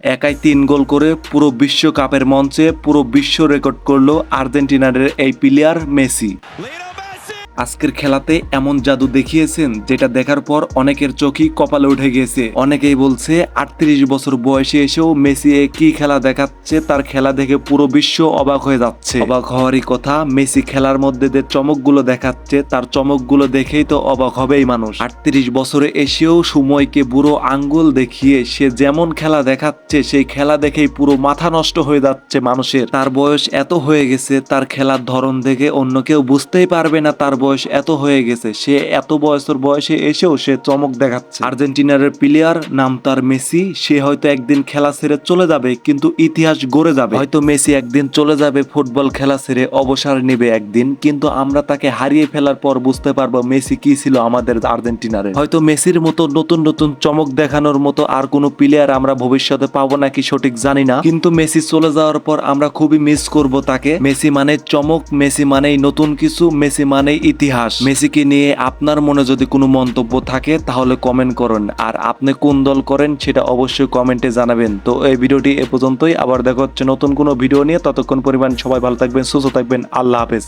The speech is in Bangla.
একাই 3 গোল করে পুরো বিশ্বকাপের মঞ্চে পুরো বিশ্ব রেকর্ড করলো আর্জেন্টিনার এই প্লেয়ার মেসি। আজকের খেলাতে এমন জাদু দেখিয়েছেন যেটা দেখার পর অনেকের চোখই কপালে উঠে গিয়েছে। অনেকেই বলছে 38 বছর বয়সে এসেও মেসি কি খেলা দেখাচ্ছে, তার খেলা দেখে পুরো বিশ্ব অবাক হয়ে যাচ্ছে। অবাক হওয়ারই কথা, মেসি খেলার মধ্যে যে চমকগুলো দেখাচ্ছে তার চমকগুলো দেখেই তো অবাক হবেই মানুষ। 38 বছরে এসেও সময়কে বুড়ো আঙ্গুল দেখিয়ে সে যেমন খেলা দেখাচ্ছে সেই খেলা দেখেই পুরো মাথা নষ্ট হয়ে যাচ্ছে মানুষের। তার বয়স এত হয়ে গেছে, তার খেলার ধরন দেখে অন্য কেউ বুঝতেই পারবে না তার বয়স এত হয়ে গেছে। সে এত বয়সের বয়সে এসেও সে চমক দেখাচ্ছে। আর্জেন্টিনার প্লেয়ার, নাম তার মেসি। সে হয়তো একদিন খেলা ছেড়ে চলে যাবে, কিন্তু ইতিহাস গড়ে যাবে। হয়তো মেসি একদিন চলে যাবে ফুটবল খেলা ছেড়ে, অবসর নেবে একদিন, কিন্তু আমরা তাকে হারিয়ে ফেলার পর বুঝতে পারবো মেসি কি ছিল আমাদের আর্জেন্টিনারে। হয়তো মেসির মতো নতুন নতুন চমক দেখানোর মতো আর কোনো প্লেয়ার আমরা ভবিষ্যতে পাবো নাকি সঠিক জানি না, কিন্তু মেসি চলে যাওয়ার পর আমরা খুবই মিস করব তাকে। মেসি মানে চমক, মেসি মানেই নতুন কিছু, মেসি মানেই ইতিহাস। মেসিকে নিয়ে আপনার মনে যদি কোনো মন্তব্য থাকে তাহলে কমেন্ট করুন, আর আপনি কোন দল করেন সেটা অবশ্যই কমেন্টে জানাবেন। তো এই ভিডিওটি এ পর্যন্তই, আবার দেখা হচ্ছে নতুন কোনো ভিডিও নিয়ে। ততক্ষণ পরিমাণ সবাই ভালো থাকবেন, সুস্থ থাকবেন, আল্লাহ হাফেজ।